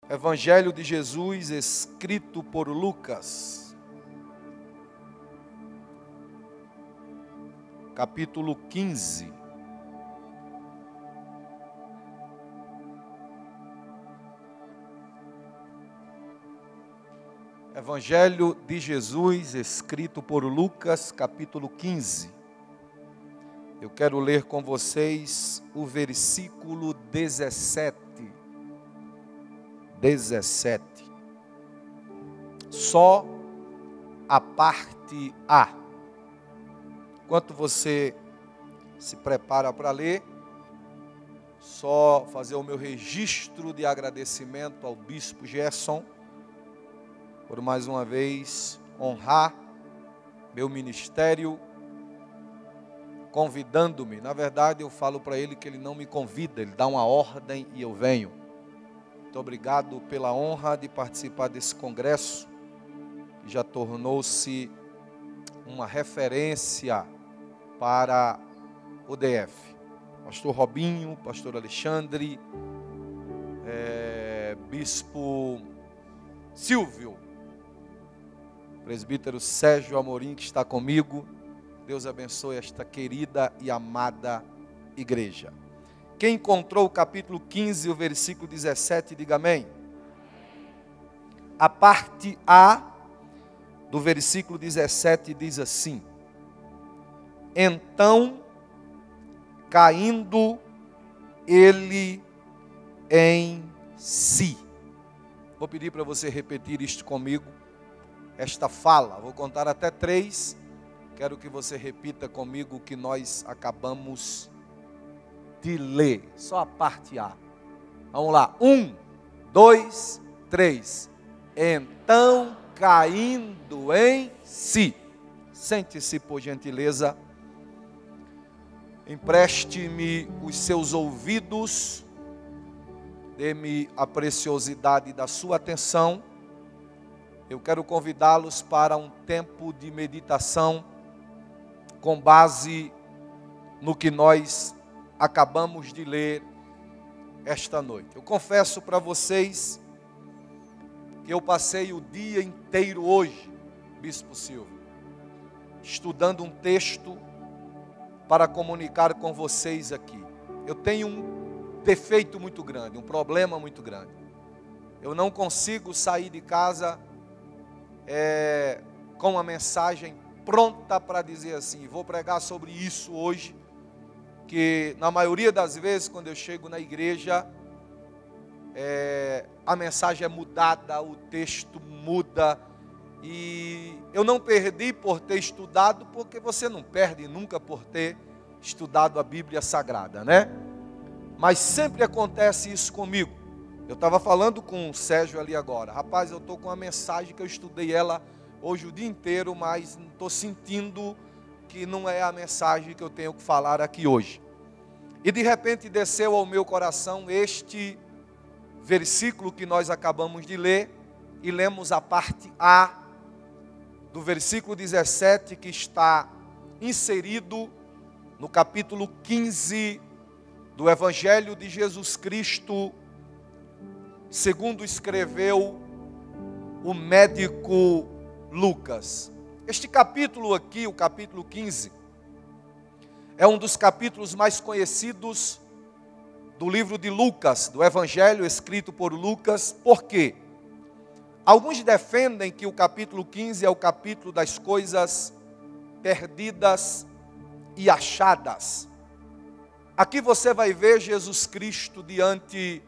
Evangelho de Jesus escrito por Lucas, capítulo 15. Evangelho de Jesus escrito por Lucas, capítulo 15. Eu quero ler com vocês o versículo 17. Só a parte A. Enquanto você se prepara para ler, só fazer o meu registro de agradecimento ao Bispo Gerson, por mais uma vez honrar meu ministério, convidando-me. Na verdade, eu falo para ele que ele não me convida, ele dá uma ordem e eu venho. Muito obrigado pela honra de participar desse congresso, que já tornou-se uma referência para o DF. Pastor Robinho, Pastor Alexandre, Bispo Silvio, Presbítero Sérgio Amorim, que está comigo. Deus abençoe esta querida e amada igreja. Quem encontrou o capítulo 15, o versículo 17, diga amém. A parte A do versículo 17 diz assim: então, caindo ele em si. Vou pedir para você repetir isto comigo, esta fala. Vou contar até 3. Quero que você repita comigo o que nós acabamos de ler. Só a parte A. Vamos lá. 1, 2, 3. Então, caindo em si. Sente-se, por gentileza. Empreste-me os seus ouvidos. Dê-me a preciosidade da sua atenção. Eu quero convidá-los para um tempo de meditação com base no que nós acabamos de ler esta noite. Eu confesso para vocês que eu passei o dia inteiro hoje, Bispo Silvio, estudando um texto para comunicar com vocês aqui. Eu tenho um defeito muito grande, um problema muito grande. Eu não consigo sair de casa com uma mensagem pronta para dizer assim, vou pregar sobre isso hoje, que na maioria das vezes quando eu chego na igreja, a mensagem é mudada, o texto muda, e eu não perdi por ter estudado, porque você não perde nunca por ter estudado a Bíblia Sagrada, né? Mas sempre acontece isso comigo. Eu estava falando com o Sérgio ali agora, rapaz, eu estou com uma mensagem que eu estudei ela hoje o dia inteiro, mas estou sentindo que não é a mensagem que eu tenho que falar aqui hoje. E de repente desceu ao meu coração este versículo que nós acabamos de ler, e lemos a parte A do versículo 17, que está inserido no capítulo 15 do Evangelho de Jesus Cristo, segundo escreveu o médico Lucas. Este capítulo aqui, o capítulo 15, é um dos capítulos mais conhecidos do livro de Lucas, do Evangelho escrito por Lucas. Por quê? Alguns defendem que o capítulo 15 é o capítulo das coisas perdidas e achadas. Aqui você vai ver Jesus Cristo diante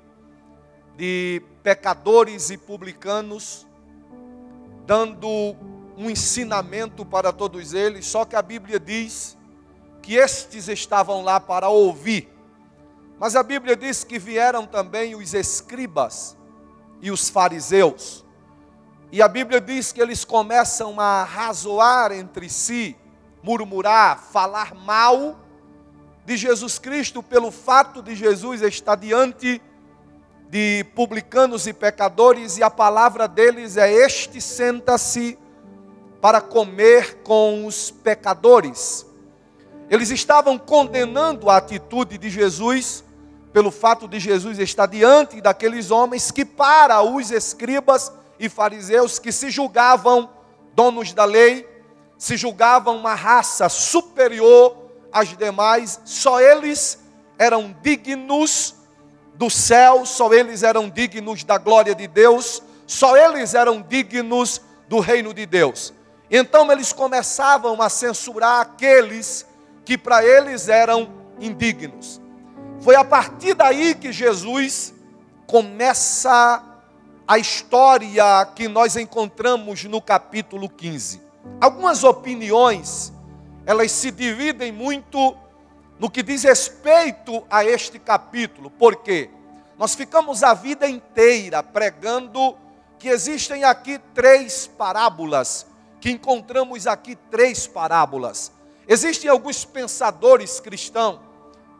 de pecadores e publicanos, dando um ensinamento para todos eles, só que a Bíblia diz que estes estavam lá para ouvir. Mas a Bíblia diz que vieram também os escribas e os fariseus. E a Bíblia diz que eles começam a razoar entre si, murmurar, falar mal de Jesus Cristo, pelo fato de Jesus estar diante de publicanos e pecadores, e a palavra deles é: este senta-se para comer com os pecadores. Eles estavam condenando a atitude de Jesus, pelo fato de Jesus estar diante daqueles homens que, para os escribas e fariseus que se julgavam donos da lei, se julgavam uma raça superior às demais, só eles eram dignos do céu, só eles eram dignos da glória de Deus, só eles eram dignos do reino de Deus. Então eles começavam a censurar aqueles que para eles eram indignos. Foi a partir daí que Jesus começa a história que nós encontramos no capítulo 15. Algumas opiniões, elas se dividem muito no que diz respeito a este capítulo. Por quê? Nós ficamos a vida inteira pregando que existem aqui 3 parábolas, que encontramos aqui 3 parábolas. Existem alguns pensadores cristãos,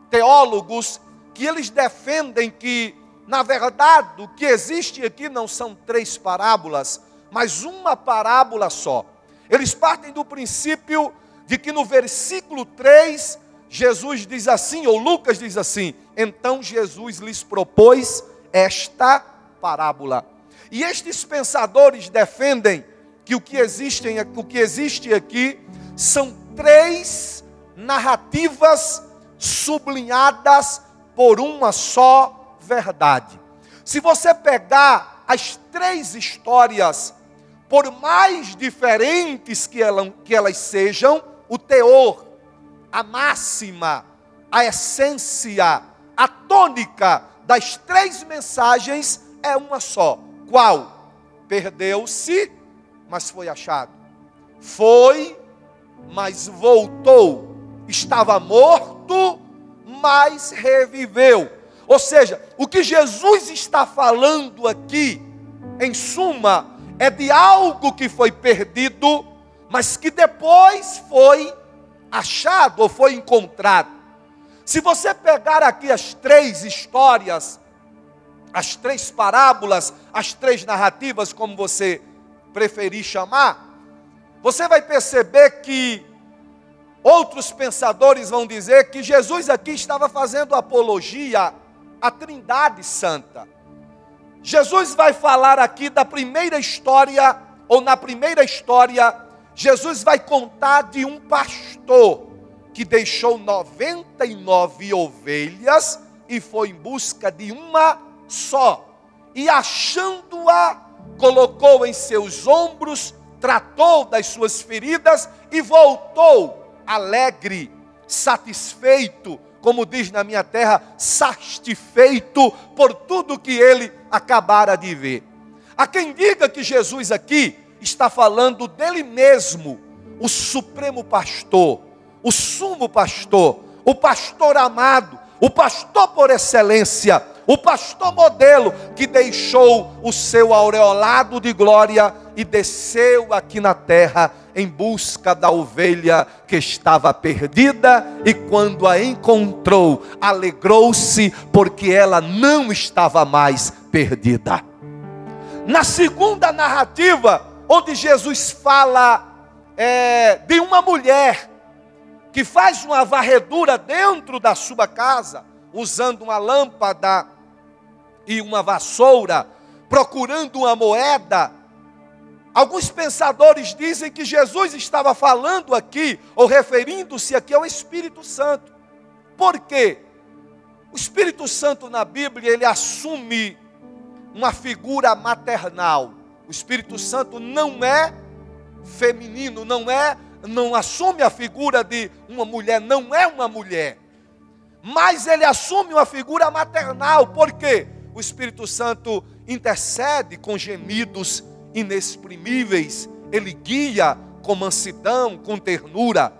teólogos, que eles defendem que, na verdade, o que existe aqui não são 3 parábolas, mas uma parábola só. Eles partem do princípio de que no versículo 3, Jesus diz assim, ou Lucas diz assim: então Jesus lhes propôs esta parábola. E estes pensadores defendem que o que existe aqui são 3 narrativas sublinhadas por uma só verdade. Se você pegar as 3 histórias, por mais diferentes que elas sejam, o teor, a máxima, a essência, a tônica das 3 mensagens é uma só. Qual? Perdeu-se, mas foi achado. Foi, mas voltou. Estava morto, mas reviveu. Ou seja, o que Jesus está falando aqui, em suma, é de algo que foi perdido, mas que depois foi achado ou foi encontrado. Se você pegar aqui as 3 histórias, as 3 parábolas, as 3 narrativas, como você preferir chamar, você vai perceber que outros pensadores vão dizer que Jesus aqui estava fazendo apologia à Trindade Santa. Jesus vai falar aqui da primeira história, ou na primeira história, Jesus vai contar de um pastor que deixou 99 ovelhas e foi em busca de uma só. E achando-a, colocou em seus ombros, tratou das suas feridas e voltou alegre, satisfeito, como diz na minha terra, satisfeito por tudo que ele acabara de ver. Há quem diga que Jesus aqui está falando dele mesmo, o supremo pastor, o sumo pastor, o pastor amado, o pastor por excelência, o pastor modelo que deixou o seu aureolado de glória e desceu aqui na terra em busca da ovelha que estava perdida, e quando a encontrou, alegrou-se porque ela não estava mais perdida. Na segunda narrativa, onde Jesus fala de uma mulher que faz uma varredura dentro da sua casa, usando uma lâmpada e uma vassoura, procurando uma moeda. Alguns pensadores dizem que Jesus estava falando aqui, ou referindo-se aqui ao Espírito Santo. Por quê? O Espírito Santo na Bíblia, ele assume uma figura maternal. O Espírito Santo não é feminino, não assume a figura de uma mulher, não é uma mulher. Mas ele assume uma figura maternal. Por quê? O Espírito Santo intercede com gemidos inexprimíveis, ele guia com mansidão, com ternura.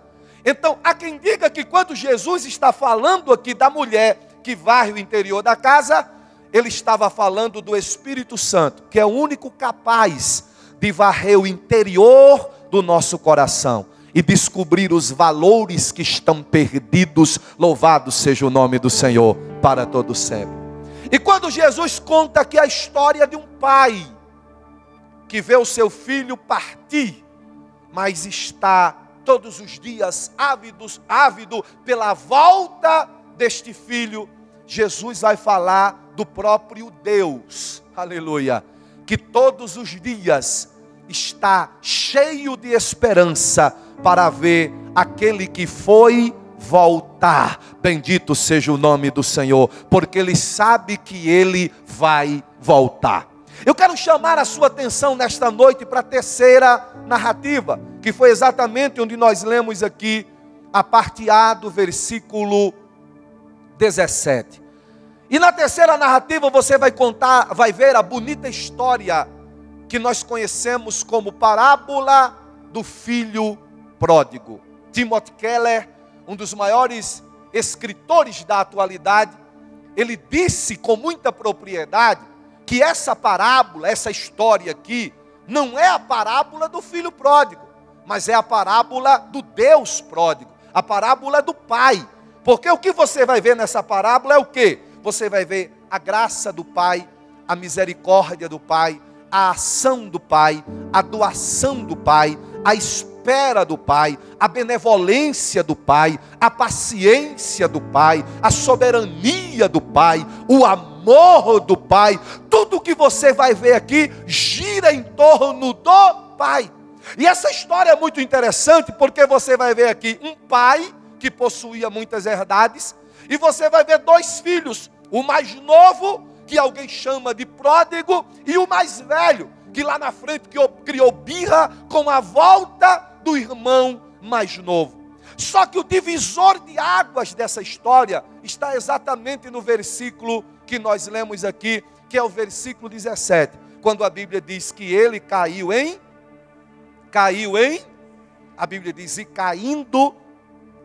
Então, há quem diga que quando Jesus está falando aqui da mulher que varre o interior da casa, ele estava falando do Espírito Santo, que é o único capaz de varrer o interior do nosso coração e descobrir os valores que estão perdidos. Louvado seja o nome do Senhor para todo sempre. E quando Jesus conta aqui a história de um pai que vê o seu filho partir, mas está todos os dias ávido pela volta deste filho, Jesus vai falar do próprio Deus, aleluia, que todos os dias está cheio de esperança para ver aquele que foi voltar. Bendito seja o nome do Senhor, porque Ele sabe que Ele vai voltar. Eu quero chamar a sua atenção nesta noite para a terceira narrativa, que foi exatamente onde nós lemos aqui a parte A do versículo 17. E na terceira narrativa você vai ver a bonita história que nós conhecemos como parábola do filho pródigo. Timothy Keller, um dos maiores escritores da atualidade, ele disse com muita propriedade que essa parábola, essa história aqui, não é a parábola do filho pródigo, mas é a parábola do Deus pródigo, a parábola do Pai. Porque o que você vai ver nessa parábola é o quê? Você vai ver a graça do Pai, a misericórdia do Pai, a ação do Pai, a doação do Pai, a espera do Pai, a benevolência do Pai, a paciência do Pai, a soberania do Pai, o amor do Pai. Tudo que você vai ver aqui gira em torno do Pai. E essa história é muito interessante porque você vai ver aqui um pai que possuía muitas herdades e você vai ver dois filhos, o mais novo, que alguém chama de pródigo, e o mais velho, que lá na frente criou birra com a volta do irmão mais novo. Só que o divisor de águas dessa história está exatamente no versículo que nós lemos aqui, que é o versículo 17, quando a Bíblia diz que ele caiu em, a Bíblia diz, e caindo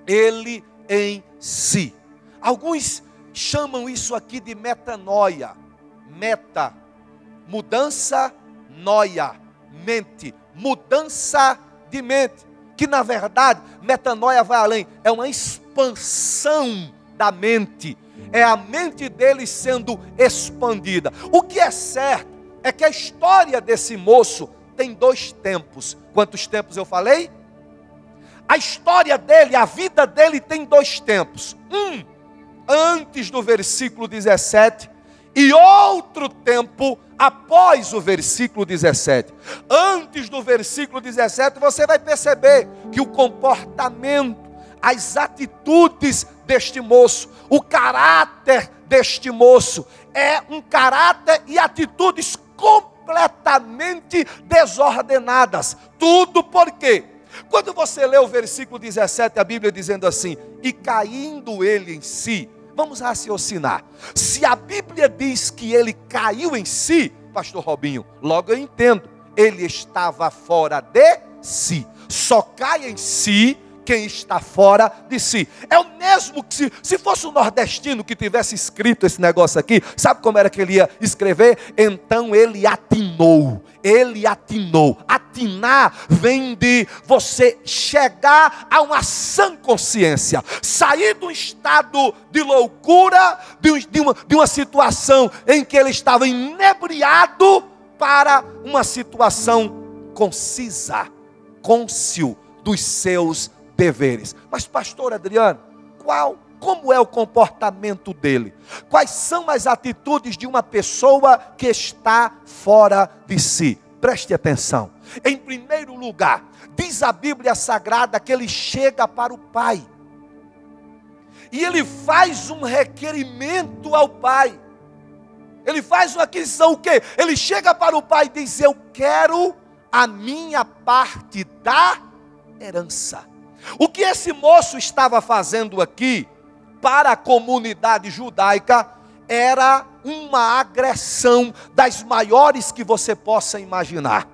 ele em si. Alguns chamam isso aqui de metanoia. Meta, mudança, noia, mente, mudança de mente. Que na verdade, metanoia vai além, é uma expansão da mente. É a mente dele sendo expandida. O que é certo é que a história desse moço tem dois tempos. Quantos tempos eu falei? A história dele, a vida dele tem dois tempos. Um antes do versículo 17 e outro tempo após o versículo 17. Antes do versículo 17 você vai perceber que o comportamento, as atitudes deste moço, o caráter deste moço é um caráter e atitudes completamente desordenadas. Tudo por quê? Quando você lê o versículo 17, a Bíblia dizendo assim, e caindo ele em si, vamos raciocinar. Se a Bíblia diz que ele caiu em si, pastor Robinho, logo eu entendo, ele estava fora de si. Só cai em si quem está fora de si. É o mesmo que se fosse um nordestino que tivesse escrito esse negócio aqui, sabe como era que ele ia escrever? Então ele atinou. Ele atinou. Atinar vem de você chegar a uma sã consciência, sair de um estado de loucura, de uma situação em que ele estava inebriado, para uma situação concisa, cônscio dos seus deveres. Mas pastor Adriano, como é o comportamento dele? Quais são as atitudes de uma pessoa que está fora de si? Preste atenção. Em primeiro lugar, diz a Bíblia Sagrada que ele chega para o Pai. E ele faz um requerimento ao Pai. Ele faz uma aquisição, o quê? Ele chega para o Pai e diz, eu quero a minha parte da herança. O que esse moço estava fazendo aqui para a comunidade judaica era uma agressão das maiores que você possa imaginar.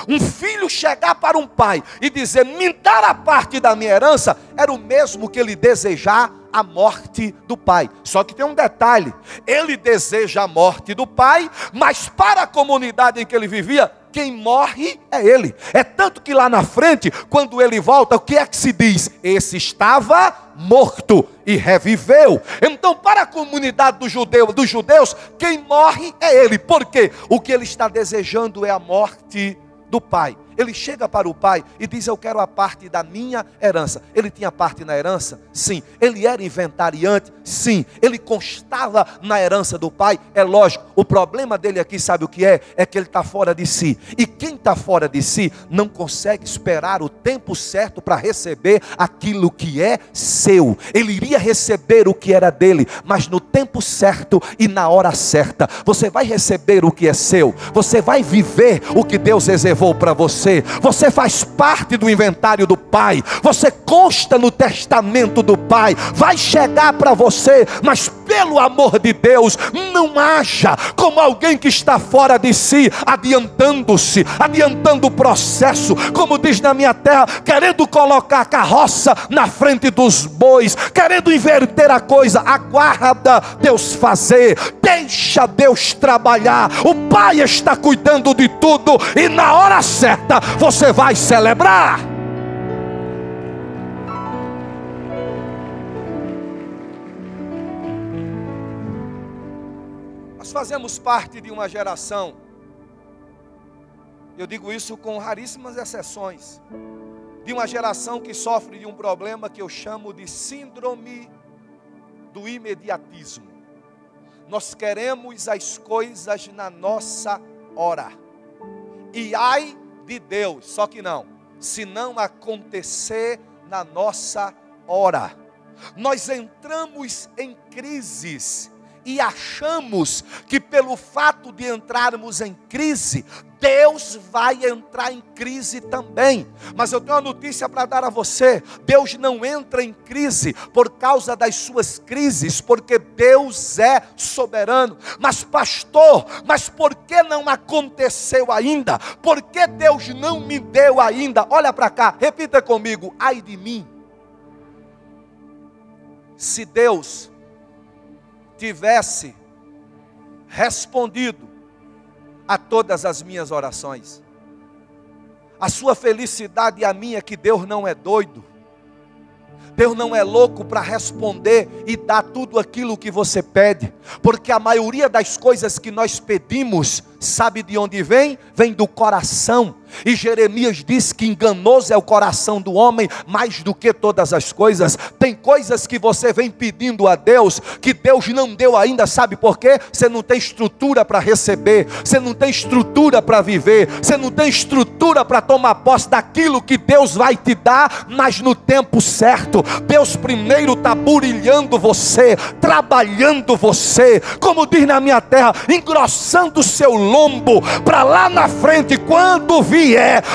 Um filho chegar para um pai e dizer, me dar a parte da minha herança, era o mesmo que ele desejar a morte do pai. Só que tem um detalhe, ele deseja a morte do pai, mas para a comunidade em que ele vivia, quem morre é ele. É tanto que lá na frente, quando ele volta, o que é que se diz? Esse estava morto e reviveu. Então, para a comunidade dos judeus, quem morre é ele. Por quê? O que ele está desejando é a morte do pai. Ele chega para o pai e diz: eu quero a parte da minha herança. Ele tinha parte na herança? Sim. Ele era inventariante? Sim. Ele constava na herança do pai? É lógico. O problema dele aqui, sabe o que é? É que ele está fora de si. E quem está fora de si não consegue esperar o tempo certo para receber aquilo que é seu. Ele iria receber o que era dele, mas no tempo certo e na hora certa. Você vai receber o que é seu. Você vai viver o que Deus reservou para você. Você faz parte do inventário do Pai. Você consta no testamento do Pai. Vai chegar para você, mas pelo amor de Deus, não haja como alguém que está fora de si, adiantando-se, adiantando o processo, como diz na minha terra, querendo colocar a carroça na frente dos bois, querendo inverter a coisa. Aguarda Deus fazer, deixa Deus trabalhar. O Pai está cuidando de tudo e na hora certa você vai celebrar. Nós fazemos parte de uma geração, eu digo isso com raríssimas exceções, de uma geração que sofre de um problema que eu chamo de síndrome do imediatismo. Nós queremos as coisas na nossa hora. E ai de Deus, só que não, se não acontecer na nossa hora. Nós entramos em crises e achamos que pelo fato de entrarmos em crise, Deus vai entrar em crise também. Mas eu tenho uma notícia para dar a você: Deus não entra em crise por causa das suas crises, porque Deus é soberano. Mas pastor, mas por que não aconteceu ainda? Por que Deus não me deu ainda? Olha para cá, repita comigo: ai de mim, se Deus tivesse respondido a todas as minhas orações. A sua felicidade e a minha é que Deus não é doido. Deus não é louco para responder e dar tudo aquilo que você pede. Porque a maioria das coisas que nós pedimos, sabe de onde vem? Vem do coração. E Jeremias diz que enganoso é o coração do homem mais do que todas as coisas. Tem coisas que você vem pedindo a Deus, que Deus não deu ainda, sabe por quê? Você não tem estrutura para receber, você não tem estrutura para viver, você não tem estrutura para tomar posse daquilo que Deus vai te dar, mas no tempo certo. Deus primeiro está burilhando você, trabalhando você, como diz na minha terra, engrossando o seu lombo, para lá na frente, quando vier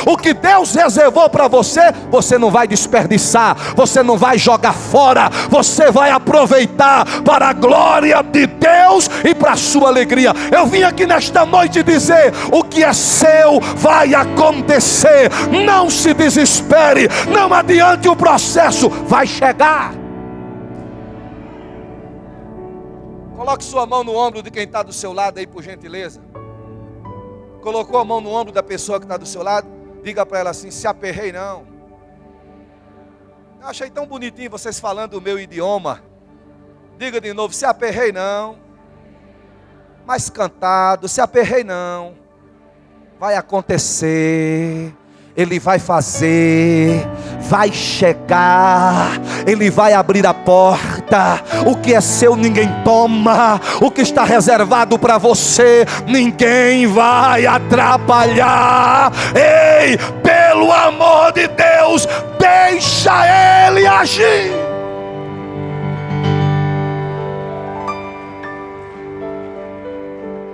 o que Deus reservou para você, você não vai desperdiçar, você não vai jogar fora, você vai aproveitar para a glória de Deus e para a sua alegria. Eu vim aqui nesta noite dizer: o que é seu vai acontecer. Não se desespere, não adiante o processo, vai chegar. Coloque sua mão no ombro de quem está do seu lado aí, por gentileza. Colocou a mão no ombro da pessoa que está do seu lado, diga para ela assim: se aperrei não. Eu achei tão bonitinho vocês falando o meu idioma. Diga de novo: se aperrei não. Mais cantado: se aperrei não. Vai acontecer. Ele vai fazer, vai chegar, Ele vai abrir a porta. O que é seu ninguém toma, o que está reservado para você ninguém vai atrapalhar. Ei, pelo amor de Deus, deixa Ele agir.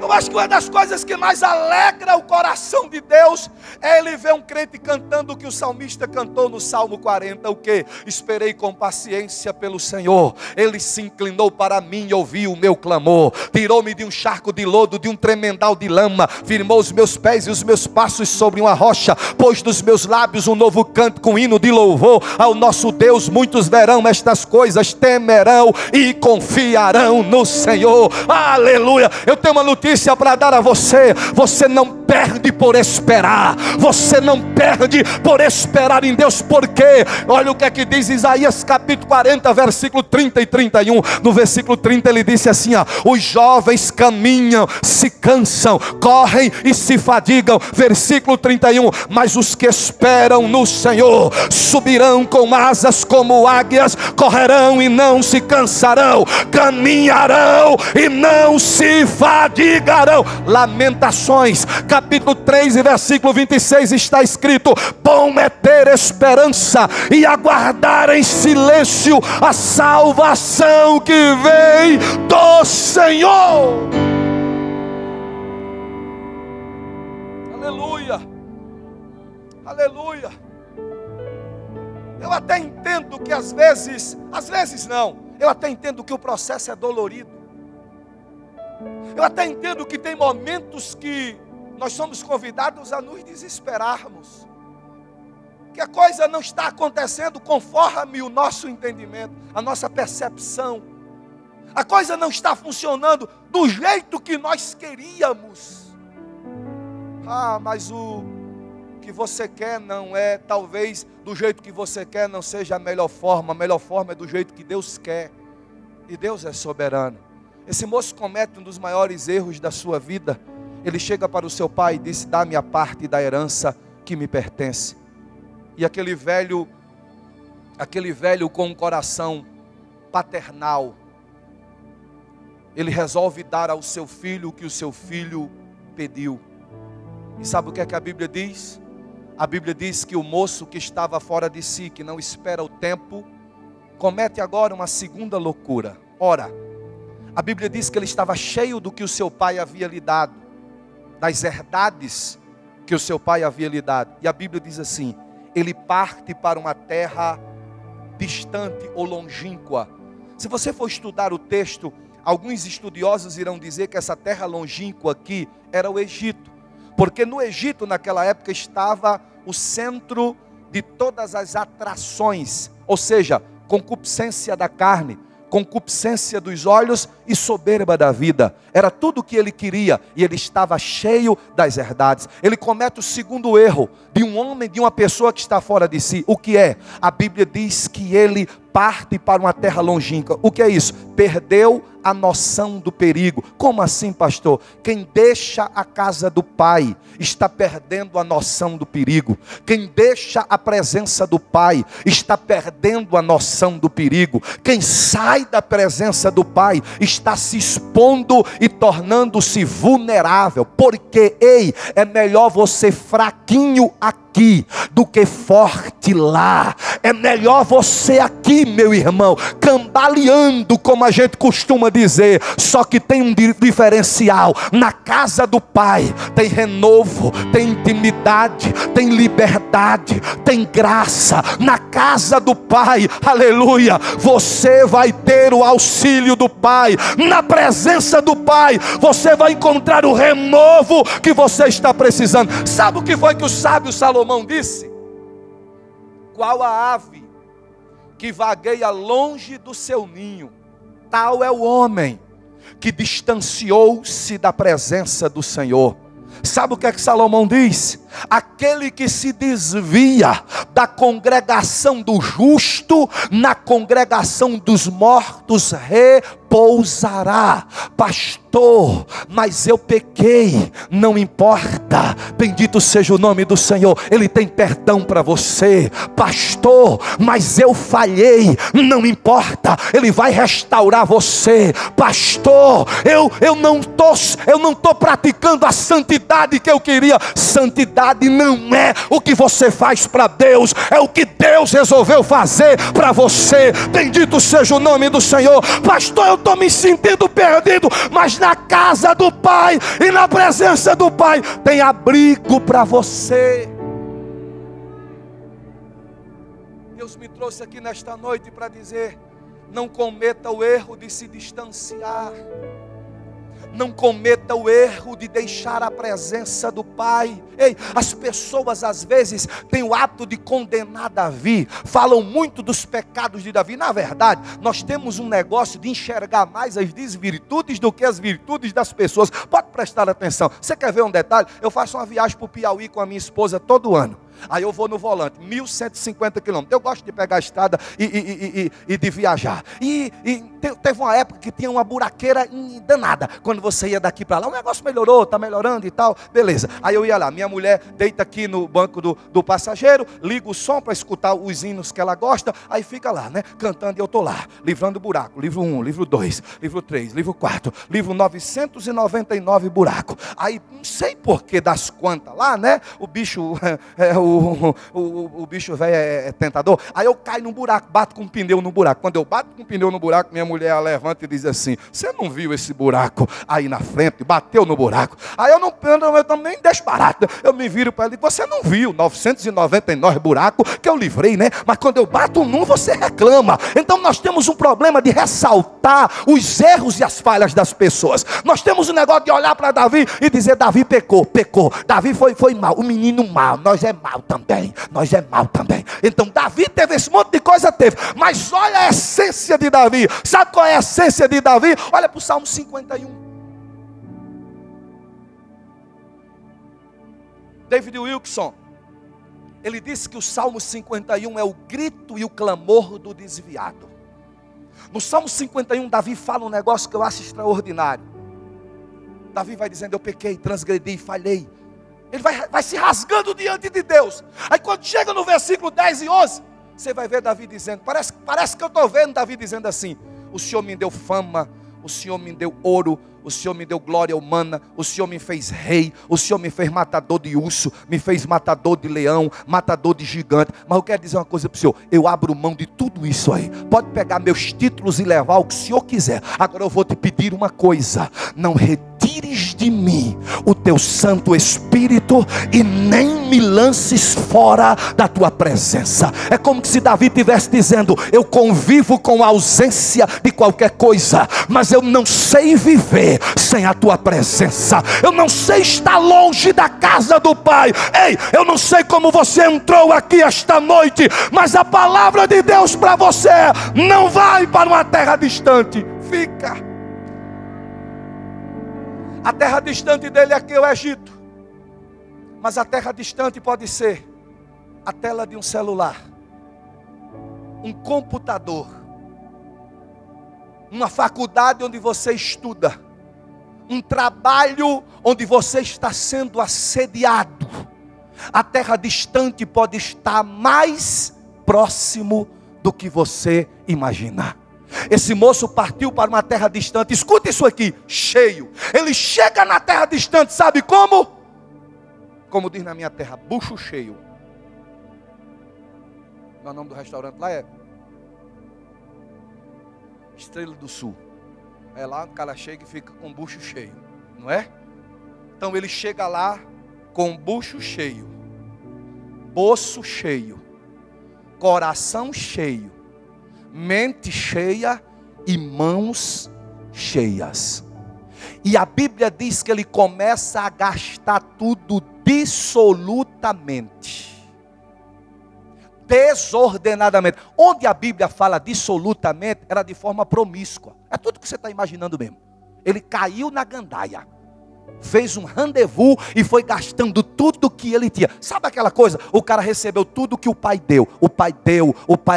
Eu acho que uma das coisas que mais alegra o coração de Deus é Ele ver um crente cantando o que o salmista cantou no Salmo 40. O que? Esperei com paciência pelo Senhor. Ele se inclinou para mim e ouviu o meu clamor. Tirou-me de um charco de lodo, de um tremendal de lama. Firmou os meus pés e os meus passos sobre uma rocha. Pôs dos meus lábios um novo canto com hino de louvor ao nosso Deus. Muitos verão estas coisas, temerão e confiarão no Senhor. Aleluia. Eu tenho uma notícia para dar a você. Você não perde por esperar. Você não perde por esperar em Deus. Por quê? Olha o que é que diz Isaías capítulo 40, versículo 30 e 31. No versículo 30 ele disse assim, ó: os jovens caminham, se cansam, correm e se fadigam. Versículo 31, mas os que esperam no Senhor subirão com asas como águias, correrão e não se cansarão, caminharão e não se fadigarão. Lamentações capítulo 3 e versículo 26 está escrito: bom é ter esperança e aguardar em silêncio a salvação que vem do Senhor. Aleluia, aleluia. Eu até entendo que às vezes não, eu até entendo que o processo é dolorido. Eu até entendo que tem momentos que nós somos convidados a nos desesperarmos, que a coisa não está acontecendo conforme o nosso entendimento, a nossa percepção. A coisa não está funcionando do jeito que nós queríamos. Mas o que você quer não é, talvez do jeito que você quer não seja a melhor forma é do jeito que Deus quer, e Deus é soberano. Esse moço comete um dos maiores erros da sua vida. Ele chega para o seu pai e diz: dá-me a parte da herança que me pertence. E aquele velho com um coração paternal, ele resolve dar ao seu filho o que o seu filho pediu. E sabe o que é que a Bíblia diz? A Bíblia diz que o moço que estava fora de si, que não espera o tempo, comete agora uma segunda loucura. Ora, a Bíblia diz que ele estava cheio do que o seu pai havia lhe dado, das herdades que o seu pai havia lhe dado. E a Bíblia diz assim: ele parte para uma terra distante ou longínqua. Se você for estudar o texto, alguns estudiosos irão dizer que essa terra longínqua aqui era o Egito, porque no Egito naquela época estava o centro de todas as atrações, ou seja, concupiscência da carne, concupiscência dos olhos e soberba da vida. Era tudo o que ele queria, e ele estava cheio das herdades. Ele comete o segundo erro de um homem, de uma pessoa que está fora de si. O que é? A Bíblia diz que ele parte para uma terra longínqua. O que é isso? Perdeu a noção do perigo. Como assim, pastor? Quem deixa a casa do pai está perdendo a noção do perigo. Quem deixa a presença do pai está perdendo a noção do perigo. Quem sai da presença do pai está se expondo e tornando-se vulnerável. Porque, é melhor você fraquinho aqui do que forte lá. É melhor você aqui, meu irmão, cambaleando, como a gente costuma dizer. Só que tem um diferencial: na casa do pai tem renovo, tem intimidade, tem liberdade, tem graça. Na casa do pai, aleluia, você vai ter o auxílio do pai. Na presença do pai você vai encontrar o renovo que você está precisando. Sabe o que foi que o sábio Salomão disse? Qual a ave que vagueia longe do seu ninho, tal é o homem que distanciou-se da presença do Senhor. Sabe o que é que Salomão diz? Aquele que se desvia da congregação do justo, na congregação dos mortos repousará. Pastor, mas eu pequei. Não importa, bendito seja o nome do Senhor, Ele tem perdão para você. Pastor, mas eu falhei. Não importa, Ele vai restaurar você. Pastor, eu não estou praticando a santidade que eu queria. Santidade não é o que você faz para Deus, é o que Deus resolveu fazer para você. Bendito seja o nome do Senhor. Pastor, eu estou me sentindo perdido, mas na casa do Pai e na presença do Pai tem abrigo para você. Deus me trouxe aqui nesta noite para dizer: não cometa o erro de se distanciar. Não cometa o erro de deixar a presença do Pai. Ei, as pessoas às vezes têm o hábito de condenar Davi, falam muito dos pecados de Davi. Na verdade, nós temos um negócio de enxergar mais as desvirtudes do que as virtudes das pessoas. Pode prestar atenção. Você quer ver um detalhe? Eu faço uma viagem para o Piauí com a minha esposa todo ano. Aí eu vou no volante, 1.150 quilômetros. Eu gosto de pegar a estrada e de viajar. E teve uma época que tinha uma buraqueira danada. Quando você ia daqui para lá, o negócio melhorou, está melhorando e tal. Beleza. Aí eu ia lá, minha mulher deita aqui no banco do passageiro, liga o som para escutar os hinos que ela gosta. Aí fica lá, né, cantando, e eu estou lá, livrando o buraco. Livro 1, livro 2, livro 3, livro 4, livro 999 buraco. Aí não sei por que das quantas lá, né, o bicho o bicho velho é tentador. Aí eu caio num buraco, bato com um pneu no buraco. Quando eu bato com um pneu no buraco, minha mulher levanta e diz assim: você não viu esse buraco aí na frente? Bateu no buraco. Aí eu também deixo barato. Eu me viro para ele e digo: você não viu 999 buracos que eu livrei, né? Mas quando eu bato num, você reclama. Então nós temos um problema de ressaltar os erros e as falhas das pessoas. Nós temos um negócio de olhar para Davi e dizer: Davi pecou. Davi foi mal, o menino mal. Nós é mal também. Então Davi teve esse monte de coisa, mas olha a essência de Davi. Sabe qual é a essência de Davi? Olha para o Salmo 51. David Wilkerson, ele disse que o Salmo 51 é o grito e o clamor do desviado. No Salmo 51, Davi fala um negócio que eu acho extraordinário. Davi vai dizendo: eu pequei, transgredi, falhei. Ele vai se rasgando diante de Deus. Aí quando chega no versículo 10 e 11, você vai ver Davi dizendo, parece que eu estou vendo Davi dizendo assim: o Senhor me deu fama, o Senhor me deu ouro, o Senhor me deu glória humana, o Senhor me fez rei, o Senhor me fez matador de urso, me fez matador de leão, matador de gigante. Mas eu quero dizer uma coisa para o Senhor: eu abro mão de tudo isso aí. Pode pegar meus títulos e levar o que o Senhor quiser. Agora eu vou te pedir uma coisa: não retires de mim o teu Santo Espírito e nem me lances fora da tua presença. É como se Davi estivesse dizendo: eu convivo com a ausência de qualquer coisa, mas eu não sei viver sem a tua presença. Eu não sei estar longe da casa do Pai. Ei, eu não sei como você entrou aqui esta noite, mas a palavra de Deus para você: não vai para uma terra distante, fica. A terra distante dele aqui é o Egito, mas a terra distante pode ser a tela de um celular, um computador, uma faculdade onde você estuda, um trabalho onde você está sendo assediado. A terra distante pode estar mais próximo do que você imaginar. Esse moço partiu para uma terra distante. Escuta isso aqui, cheio. Ele chega na terra distante, sabe como? Como diz na minha terra, bucho cheio. O nome do restaurante lá é Estrela do Sul. É lá, o cara chega e fica com o bucho cheio, não é? Então ele chega lá com o bucho cheio, bolso cheio, coração cheio, mente cheia e mãos cheias. E a Bíblia diz que ele começa a gastar tudo dissolutamente, desordenadamente. Onde a Bíblia fala dissolutamente, era de forma promíscua. É tudo que você está imaginando mesmo. Ele caiu na gandaia, fez um rendezvous e foi gastando tudo que ele tinha. Sabe aquela coisa? O cara recebeu tudo que o pai deu. O pai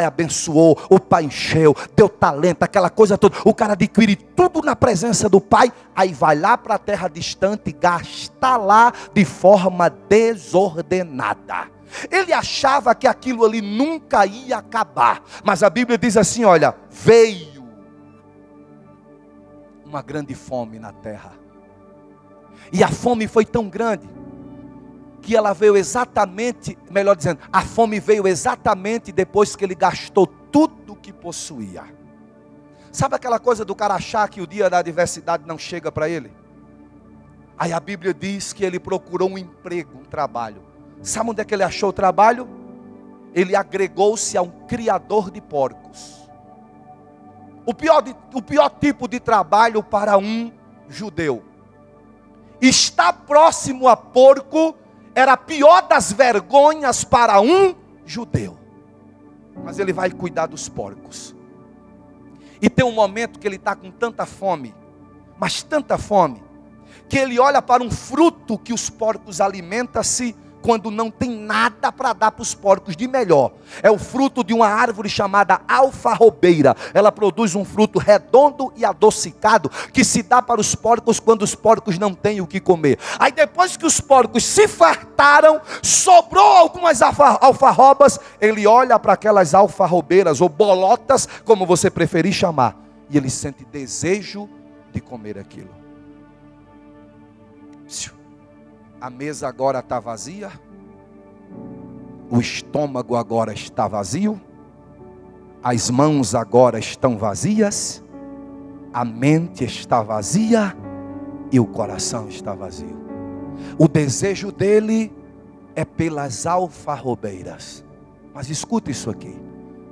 abençoou, o pai encheu, deu talento, aquela coisa toda. O cara adquire tudo na presença do pai, aí vai lá para a terra distante e gasta lá de forma desordenada. Ele achava que aquilo ali nunca ia acabar, mas a Bíblia diz assim: olha, veio uma grande fome na terra. E a fome foi tão grande que ela veio exatamente, melhor dizendo, a fome veio exatamente depois que ele gastou tudo que possuía. Sabe aquela coisa do cara achar que o dia da adversidade não chega para ele? Aí a Bíblia diz que ele procurou um emprego, um trabalho. Sabe onde é que ele achou o trabalho? Ele agregou-se a um criador de porcos. O pior tipo de trabalho para um judeu. Estar próximo a porco era a pior das vergonhas para um judeu. Mas ele vai cuidar dos porcos. E tem um momento que ele está com tanta fome, mas tanta fome, que ele olha para um fruto que os porcos alimentam-se quando não tem nada para dar para os porcos de melhor. É o fruto de uma árvore chamada alfarrobeira. Ela produz um fruto redondo e adocicado que se dá para os porcos quando os porcos não têm o que comer. Aí depois que os porcos se fartaram, sobrou algumas alfarrobas, ele olha para aquelas alfarrobeiras ou bolotas, como você preferir chamar, e ele sente desejo de comer aquilo. A mesa agora está vazia, o estômago agora está vazio, as mãos agora estão vazias, a mente está vazia e o coração está vazio. O desejo dele é pelas alfarrobeiras. Mas escuta isso aqui: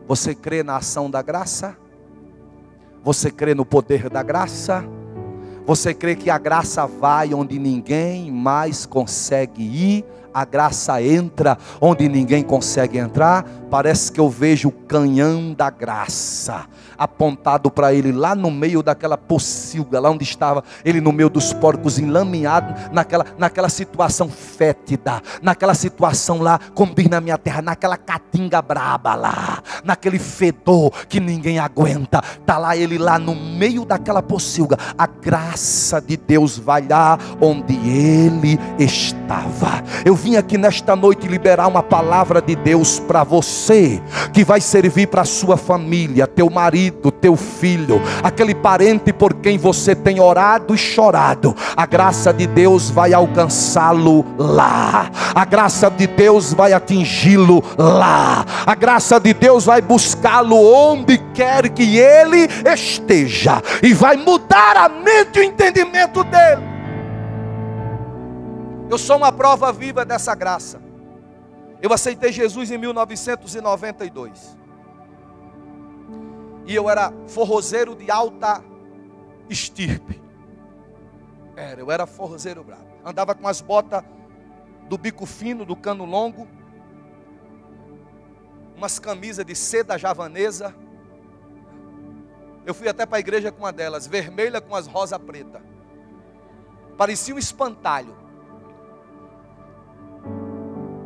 você crê na ação da graça? Você crê no poder da graça? Você crê que a graça vai onde ninguém mais consegue ir? A graça entra onde ninguém consegue entrar? Parece que eu vejo o canhão da graça apontado para ele lá no meio daquela pocilga, lá onde estava ele, no meio dos porcos, enlameado naquela situação fétida, naquela situação lá, como diz na minha terra, naquela caatinga braba lá, naquele fedor que ninguém aguenta. Está lá ele lá no meio daquela pocilga. A graça de Deus vai lá onde ele estava. Eu vim aqui nesta noite liberar uma palavra de Deus para você, que vai servir para a sua família, teu marido, teu filho, aquele parente por quem você tem orado e chorado. A graça de Deus vai alcançá-lo lá, a graça de Deus vai atingi-lo lá, a graça de Deus vai buscá-lo onde quer que ele esteja, e vai mudar a mente e o entendimento dele. Eu sou uma prova viva dessa graça. Eu aceitei Jesus em 1992. E eu era forrozeiro de alta estirpe. Eu era forrozeiro bravo. Andava com as botas do bico fino, do cano longo, umas camisas de seda javanesa. Eu fui até para a igreja com uma delas, vermelha com as rosas pretas. Parecia um espantalho.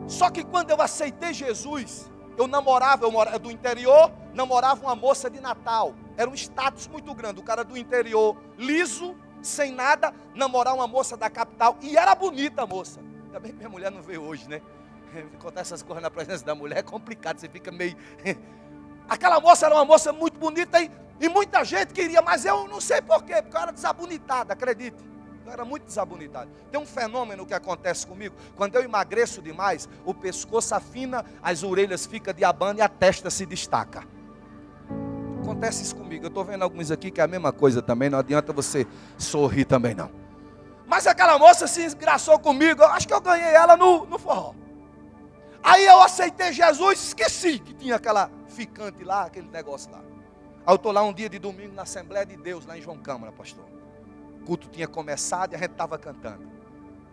Só que quando eu aceitei Jesus, eu morava do interior, namorava uma moça de Natal. Era um status muito grande, o cara do interior, liso, sem nada, namorar uma moça da capital, e era bonita a moça. Ainda bem que minha mulher não veio hoje, né? Contar essas coisas na presença da mulher é complicado, você fica meio... Aquela moça era uma moça muito bonita e muita gente queria, mas eu não sei porquê, porque eu era desabonitado, acredite. Eu era muito desabonitado. Tem um fenômeno que acontece comigo. Quando eu emagreço demais, o pescoço afina, as orelhas ficam de abano e a testa se destaca. Acontece isso comigo. Eu estou vendo alguns aqui que é a mesma coisa também. Não adianta você sorrir também não. Mas aquela moça se engraçou comigo. Eu acho que eu ganhei ela no forró. Aí eu aceitei Jesus, esqueci que tinha aquela ficante lá, aquele negócio lá. Aí eu estou lá um dia de domingo na Assembleia de Deus, lá em João Câmara, pastor. O culto tinha começado e a gente estava cantando.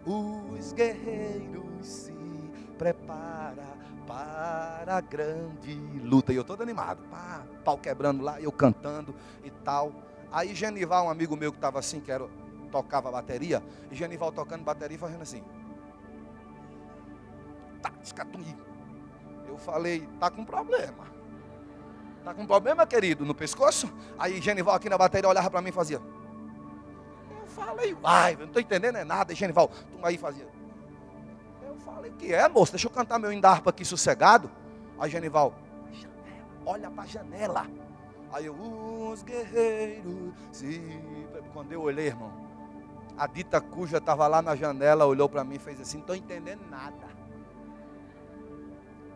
Os guerreiros se preparam para a grande luta. E eu todo animado, pau quebrando lá, eu cantando e tal. Aí Genival, um amigo meu que estava assim, tocava bateria, e Genival tocando bateria e fazendo assim. Tá, escatunhi. Eu falei, tá com problema. Tá com problema, querido, no pescoço? Aí Genival aqui na bateria olhava para mim e fazia. Falei, eu não estou entendendo nada. E Genival, tu aí fazia. Eu falei, o que é, moço? Deixa eu cantar meu indarpa aqui sossegado. Aí Genival, olha para a janela. Aí eu, os guerreiros. Quando eu olhei, irmão, a dita cuja estava lá na janela, olhou para mim e fez assim, não estou entendendo nada.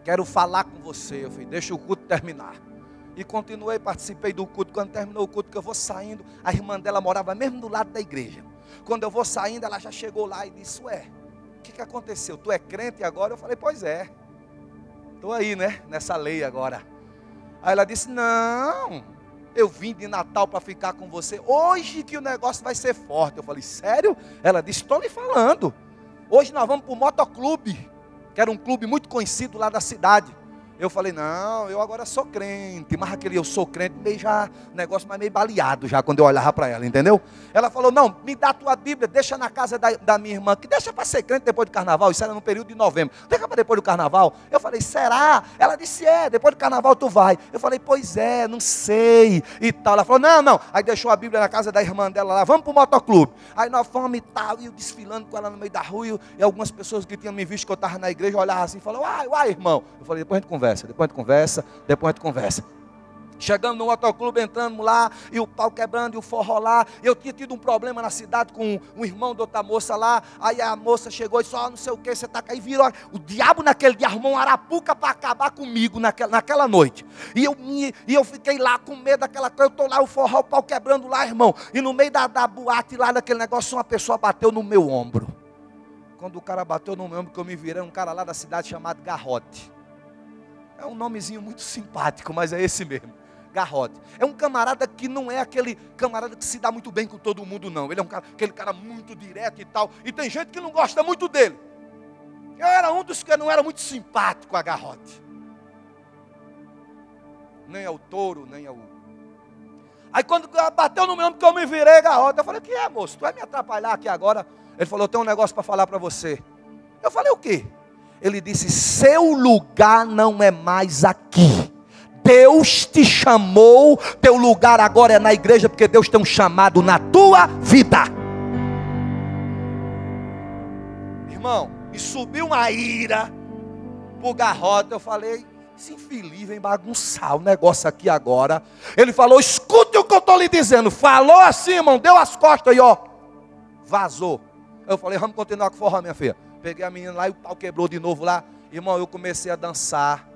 Quero falar com você. Eu falei, deixa o culto terminar. E continuei, participei do culto. Quando terminou o culto, que eu vou saindo, a irmã dela morava mesmo do lado da igreja. Quando eu vou saindo, ela já chegou lá e disse, o que aconteceu? Tu é crente agora? Eu falei, pois é. Estou aí, né? Nessa lei agora. Aí ela disse, não, eu vim de Natal para ficar com você. Hoje que o negócio vai ser forte. Eu falei, sério? Ela disse, estou lhe falando. Hoje nós vamos para o motoclube, que era um clube muito conhecido lá da cidade. Eu falei, não, eu agora sou crente. Mas aquele eu sou crente, meio já, negócio mais meio baleado já, quando eu olhava para ela, entendeu? Ela falou, não, me dá a tua Bíblia, deixa na casa da minha irmã, que deixa para ser crente depois do carnaval. Isso era no período de novembro. Deixa para depois do carnaval. Eu falei, será? Ela disse, depois do carnaval tu vai. Eu falei, pois é, não sei, e tal. Ela falou, não. Aí deixou a Bíblia na casa da irmã dela lá, vamos para o motoclube. Aí nós fomos e tal, e eu desfilando com ela no meio da rua, e algumas pessoas que tinham me visto que eu estava na igreja, olhavam assim, e falaram, uai, irmão. Eu falei, depois a gente conversa. Chegando no motoclube, entramos lá, e o pau quebrando, e o forró lá. Eu tinha tido um problema na cidade com um irmão de outra moça lá. Aí a moça chegou e disse, não sei o que, você está aí, virou. O diabo naquele dia arrumou uma arapuca para acabar comigo naquela noite. E eu fiquei lá com medo daquela coisa. Eu estou lá, o forró, o pau quebrando lá, irmão. E no meio da boate lá, daquele negócio, uma pessoa bateu no meu ombro. Quando o cara bateu no meu ombro, que eu me virei, um cara lá da cidade chamado Garrote. É um nomezinho muito simpático, mas é esse mesmo. Garrote. É um camarada que não é aquele camarada que se dá muito bem com todo mundo, não. Ele é aquele cara muito direto e tal. E tem gente que não gosta muito dele. Eu era um dos que não era muito simpático a Garrote. Nem ao touro, nem ao... Aí quando bateu no meu ombro que eu me virei, Garrote, eu falei, que é, moço? Tu vai me atrapalhar aqui agora? Ele falou, eu tenho um negócio para falar para você. Eu falei, o quê? Ele disse, seu lugar não é mais aqui. Deus te chamou, teu lugar agora é na igreja, porque Deus tem um chamado na tua vida. Irmão, me subiu uma ira pro Garrote. Eu falei, esse infeliz vem bagunçar o negócio aqui agora. Ele falou, escute o que eu estou lhe dizendo. Falou assim, irmão, deu as costas e ó, vazou. Eu falei, vamos continuar com o forró, minha filha. Peguei a menina lá e o pau quebrou de novo lá. Irmão, eu comecei a dançar.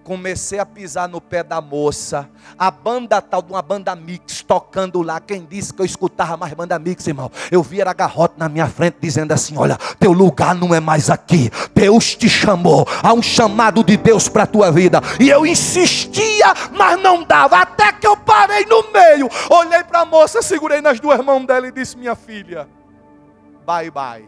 Comecei a pisar no pé da moça. A banda tal de uma banda mix tocando lá. Quem disse que eu escutava mais banda mix, irmão? Eu vi era Garrote na minha frente dizendo assim, olha, teu lugar não é mais aqui. Deus te chamou. Há um chamado de Deus para a tua vida. E eu insistia, mas não dava. Até que eu parei no meio. Olhei para a moça, segurei nas duas mãos dela e disse, minha filha, bye bye.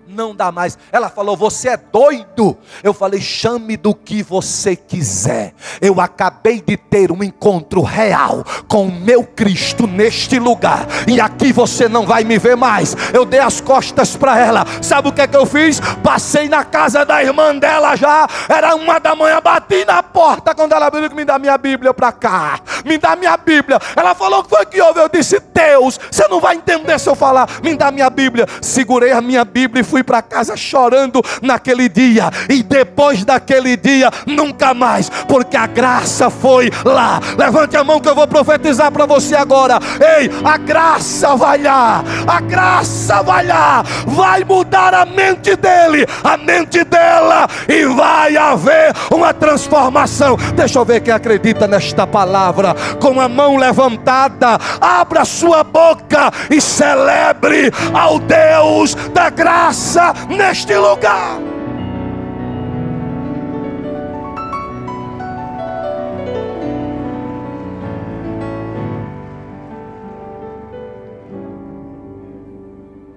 Não dá mais. Ela falou, você é doido. Eu falei, chame do que você quiser. Eu acabei de ter um encontro real com o meu Cristo neste lugar. E aqui você não vai me ver mais. Eu dei as costas para ela. Sabe o que é que eu fiz? Passei na casa da irmã dela já. Era 1 da manhã, bati na porta. Quando ela abriu, me dá minha Bíblia para cá. Me dá minha Bíblia. Ela falou, o que foi que houve? Eu disse, Deus, você não vai entender se eu falar. Me dá minha Bíblia. Segurei a minha Bíblia e fui para casa chorando naquele dia. E depois daquele dia nunca mais, porque a graça foi lá. Levante a mão que eu vou profetizar para você agora. Ei, a graça vai lá. A graça vai lá. Vai mudar a mente dele, a mente dela, e vai haver uma transformação. Deixa eu ver quem acredita nesta palavra. Com a mão levantada, abra sua boca e celebre ao Deus da graça neste lugar.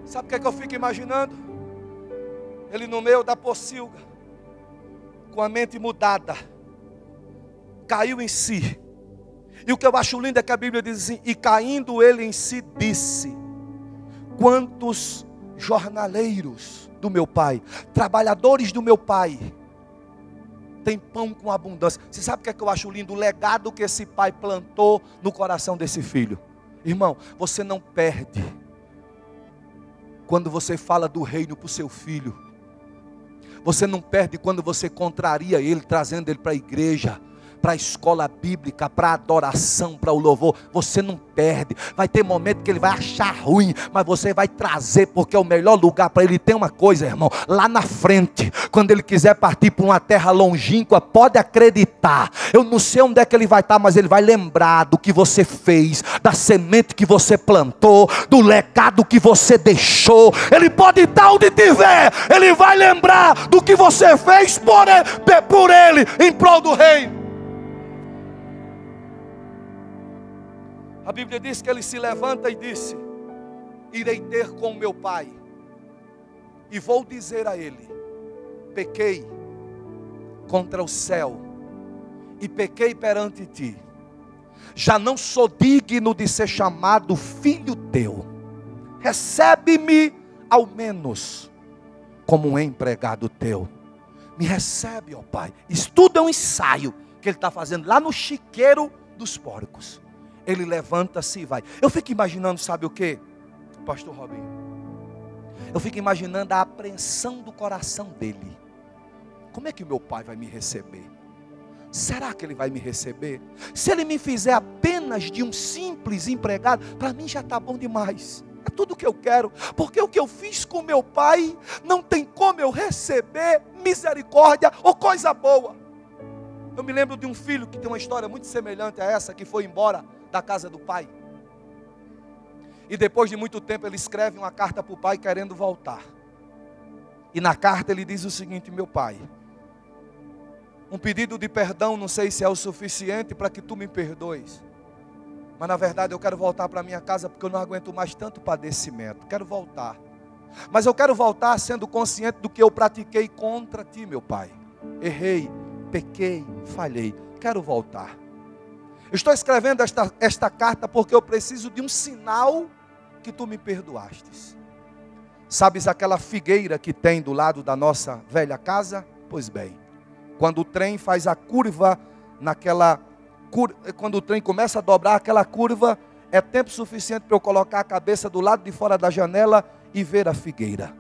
Sabe o que é que eu fico imaginando? Ele no meio da pocilga, com a mente mudada, caiu em si. E o que eu acho lindo é que a Bíblia diz assim, e caindo ele em si disse, quantos jornaleiros do meu pai, trabalhadores do meu pai, tem pão com abundância. Você sabe o que é que eu acho lindo? O legado que esse pai plantou no coração desse filho. Irmão, você não perde quando você fala do reino para o seu filho. Você não perde quando você contraria ele, trazendo ele para a igreja, para a escola bíblica, para a adoração, para o louvor. Você não perde. Vai ter momento que ele vai achar ruim, mas você vai trazer, porque é o melhor lugar para ele. Tem uma coisa, irmão, lá na frente, quando ele quiser partir para uma terra longínqua, pode acreditar, eu não sei onde é que ele vai estar, mas ele vai lembrar do que você fez, da semente que você plantou, do legado que você deixou. Ele pode estar onde tiver, ele vai lembrar do que você fez por ele em prol do reino. A Bíblia diz que ele se levanta e disse: irei ter com meu pai, e vou dizer a ele: pequei contra o céu, e pequei perante ti, já não sou digno de ser chamado filho teu, recebe-me ao menos como um empregado teu. Me recebe, ó Pai. Isso tudo é um ensaio que ele está fazendo lá no chiqueiro dos porcos. Ele levanta-se e vai. Eu fico imaginando, sabe o que, pastor Robinho? Eu fico imaginando a apreensão do coração dele. Como é que o meu pai vai me receber? Será que ele vai me receber? Se ele me fizer apenas de um simples empregado, para mim já está bom demais. É tudo o que eu quero. Porque o que eu fiz com meu pai, não tem como eu receber misericórdia ou coisa boa. Eu me lembro de um filho que tem uma história muito semelhante a essa, que foi embora da casa do pai. E depois de muito tempo ele escreve uma carta para o pai querendo voltar. E na carta ele diz o seguinte: meu pai, um pedido de perdão não sei se é o suficiente para que tu me perdoes, mas na verdade eu quero voltar para minha casa porque eu não aguento mais tanto padecimento. Quero voltar, mas eu quero voltar sendo consciente do que eu pratiquei contra ti, meu pai. Errei, pequei, falhei, quero voltar. Eu estou escrevendo esta carta porque eu preciso de um sinal que tu me perdoastes. Sabes aquela figueira que tem do lado da nossa velha casa? Pois bem, quando o trem faz a curva quando o trem começa a dobrar aquela curva, é tempo suficiente para eu colocar a cabeça do lado de fora da janela e ver a figueira.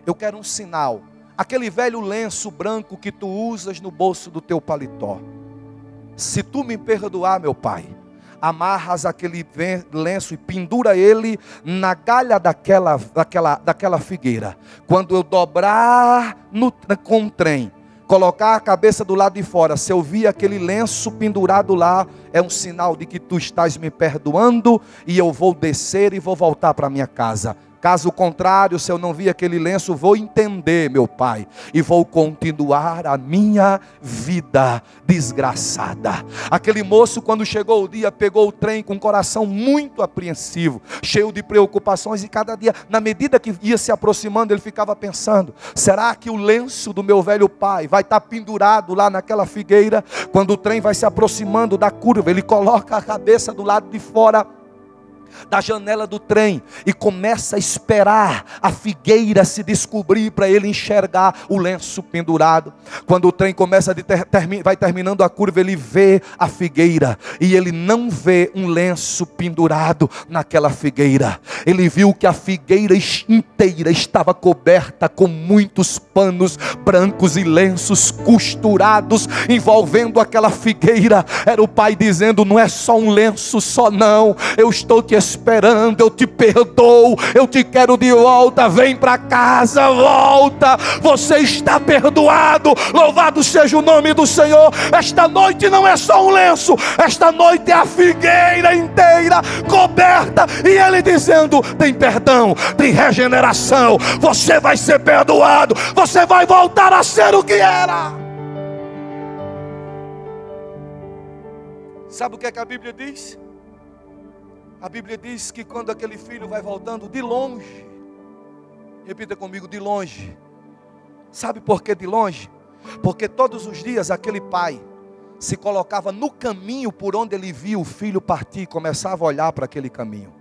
Eu quero um sinal, aquele velho lenço branco que tu usas no bolso do teu paletó. Se tu me perdoar, meu pai, amarras aquele lenço e pendura ele na galha daquela figueira. Quando eu dobrar com o trem, colocar a cabeça do lado de fora, se eu vir aquele lenço pendurado lá, é um sinal de que tu estás me perdoando, e eu vou descer e vou voltar para minha casa. Caso contrário, se eu não vir aquele lenço, vou entender, meu pai, e vou continuar a minha vida desgraçada. Aquele moço, quando chegou o dia, pegou o trem com o coração muito apreensivo, cheio de preocupações, e cada dia, na medida que ia se aproximando, ele ficava pensando: será que o lenço do meu velho pai vai estar pendurado lá naquela figueira? Quando o trem vai se aproximando da curva, ele coloca a cabeça do lado de fora da janela do trem e começa a esperar a figueira se descobrir para ele enxergar o lenço pendurado. Quando o trem começa vai terminando a curva, ele vê a figueira e ele não vê um lenço pendurado naquela figueira. Ele viu que a figueira inteira estava coberta com muitos panos brancos e lenços costurados envolvendo aquela figueira. Era o pai dizendo: não é só um lenço só não, eu estou te esperando, eu te perdoo, eu te quero de volta, vem para casa, volta, você está perdoado, louvado seja o nome do Senhor. Esta noite não é só um lenço, esta noite é a figueira inteira coberta, e ele dizendo: tem perdão, tem regeneração, você vai ser perdoado, você vai voltar a ser o que era. Sabe o que é que a Bíblia diz? A Bíblia diz que quando aquele filho vai voltando de longe, repita comigo: de longe. Sabe por que de longe? Porque todos os dias aquele pai se colocava no caminho por onde ele via o filho partir e começava a olhar para aquele caminho.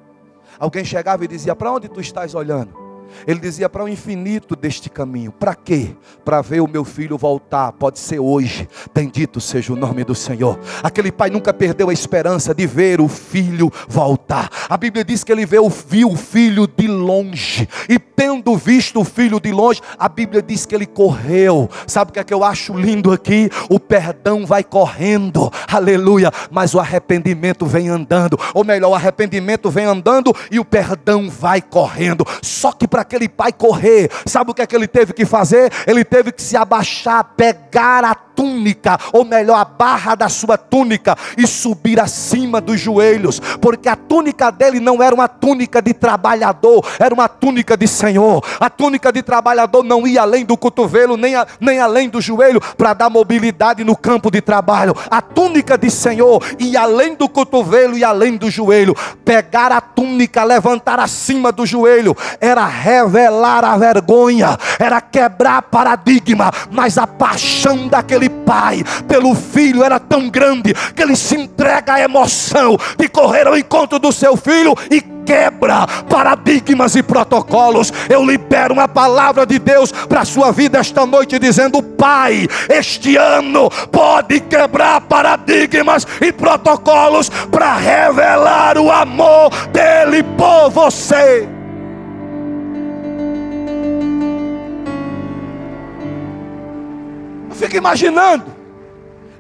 Alguém chegava e dizia: para onde tu estás olhando? Ele dizia: para o infinito deste caminho. Para quê? Para ver o meu filho voltar. Pode ser hoje. Bendito seja o nome do Senhor. Aquele pai nunca perdeu a esperança de ver o filho voltar. A Bíblia diz que ele viu o filho de longe, e tendo visto o filho de longe, a Bíblia diz que ele correu. Sabe o que é que eu acho lindo aqui? O perdão vai correndo, aleluia, mas o arrependimento vem andando. Ou melhor, o arrependimento vem andando e o perdão vai correndo. Só que para aquele pai correr, sabe o que é que ele teve que fazer? Ele teve que se abaixar, pegar a túnica, ou melhor, a barra da sua túnica, e subir acima dos joelhos, porque a túnica dele não era uma túnica de trabalhador, era uma túnica de Senhor. A túnica de trabalhador não ia além do cotovelo, nem além do joelho, para dar mobilidade no campo de trabalho. A túnica de Senhor ia além do cotovelo e além do joelho. Pegar a túnica, levantar acima do joelho, era revelar a vergonha, era quebrar paradigma. Mas a paixão daquele pai pelo filho era tão grande, que ele se entrega à emoção de correr ao encontro do seu filho e quebra paradigmas e protocolos. Eu libero uma palavra de Deus para a sua vida esta noite, dizendo: Pai, este ano pode quebrar paradigmas e protocolos para revelar o amor dele por você.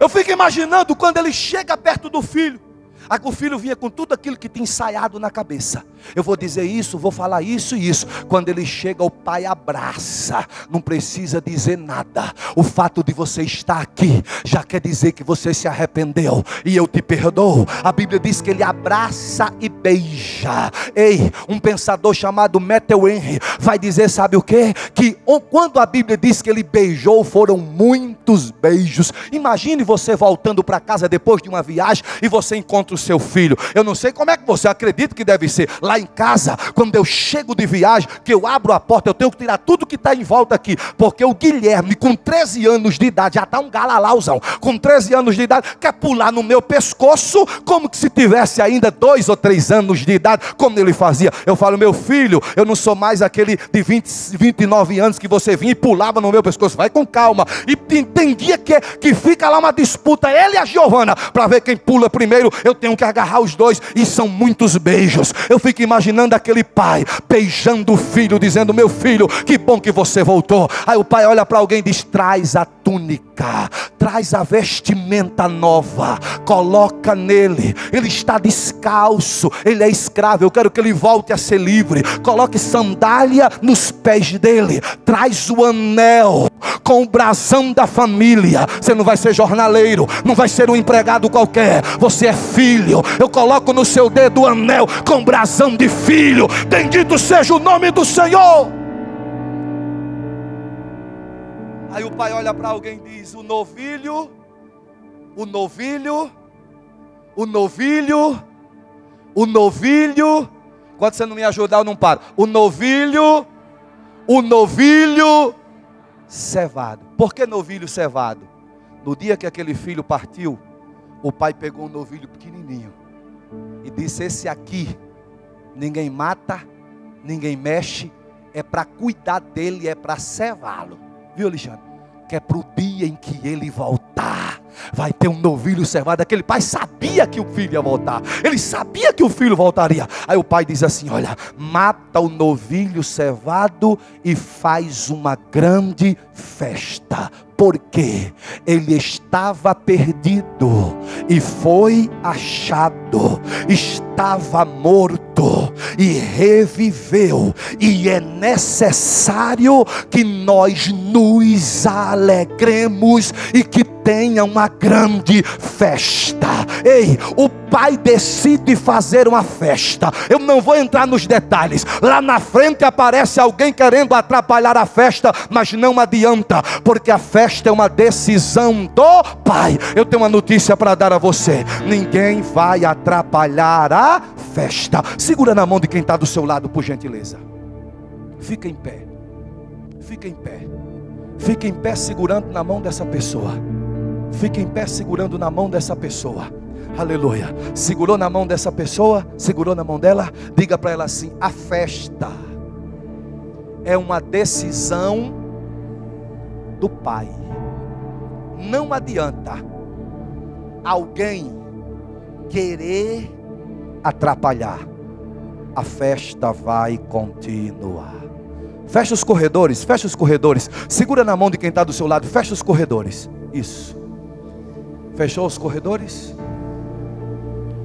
Eu fico imaginando quando ele chega perto do filho. Aí o filho vinha com tudo aquilo que tinha ensaiado na cabeça. Eu vou dizer isso, vou falar isso e isso. Quando ele chega, o pai abraça. Não precisa dizer nada. O fato de você estar aqui já quer dizer que você se arrependeu e eu te perdoo. A Bíblia diz que ele abraça e beija. Ei, um pensador chamado Matthew Henry vai dizer, sabe o quê? Que quando a Bíblia diz que ele beijou, foram muitos beijos. Imagine você voltando para casa depois de uma viagem e você encontra o seu filho. Eu não sei como é que você acredita que deve ser. Lá em casa, quando eu chego de viagem, que eu abro a porta, eu tenho que tirar tudo que está em volta aqui, porque o Guilherme, com 13 anos de idade, já está um galalauzão, com 13 anos de idade, quer pular no meu pescoço, como que se tivesse ainda 2 ou 3 anos de idade, como ele fazia. Eu falo: meu filho, eu não sou mais aquele de 29 anos que você vinha e pulava no meu pescoço. Vai com calma. E tem dia que fica lá uma disputa, ele e a Giovana, para ver quem pula primeiro. Eu tenho que agarrar os dois, e são muitos beijos. Eu fico imaginando aquele pai beijando o filho, dizendo: meu filho, que bom que você voltou. Aí o pai olha para alguém e diz: traz a túnica, traz a vestimenta nova, coloca nele. Ele está descalço, ele é escravo, eu quero que ele volte a ser livre. Coloque sandália nos pés dele, traz o anel com o brasão da família. Você não vai ser jornaleiro, não vai ser um empregado qualquer, você é filho. Eu coloco no seu dedo o anel com brasão de filho. Bendito seja o nome do Senhor. Aí o pai olha para alguém e diz: o novilho, quando você não me ajudar eu não paro. O novilho cevado. Por que novilho cevado? No dia que aquele filho partiu, o pai pegou um novilho pequenininho e disse: esse aqui ninguém mata, ninguém mexe, é para cuidar dele, é para cevá-lo. Viu, Alexandre? Que é para o dia em que ele voltar, vai ter um novilho cevado. Aquele pai sabia que o filho ia voltar, ele sabia que o filho voltaria. Aí o pai diz assim: olha, mata o novilho cevado e faz uma grande festa, porque ele estava perdido e foi achado, estava morto e reviveu, e é necessário que nós nos alegremos e que tenha uma grande festa. Ei, o pai decide fazer uma festa. Eu não vou entrar nos detalhes. Lá na frente aparece alguém querendo atrapalhar a festa, mas não adianta, porque a festa é uma decisão do pai. Eu tenho uma notícia para dar a você: ninguém vai atrapalhar a festa. Segura na mão de quem está do seu lado, por gentileza. Fica em pé. Fica em pé. Fica em pé segurando na mão dessa pessoa. Fique em pé segurando na mão dessa pessoa. Aleluia. Segurou na mão dessa pessoa? Segurou na mão dela? Diga para ela assim: a festa é uma decisão do pai. Não adianta alguém querer atrapalhar. A festa vai continuar. Fecha os corredores, fecha os corredores. Segura na mão de quem está do seu lado. Fecha os corredores. Isso. Fechou os corredores?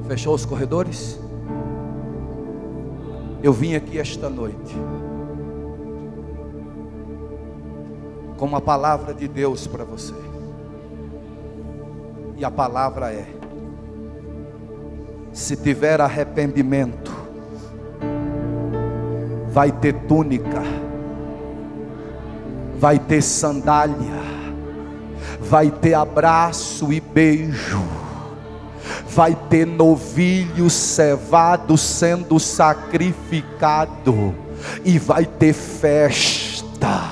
Fechou os corredores? Eu vim aqui esta noite com uma palavra de Deus para você. E a palavra é: se tiver arrependimento, vai ter túnica, vai ter sandália, vai ter abraço e beijo, vai ter novilho cevado sendo sacrificado, e vai ter festa.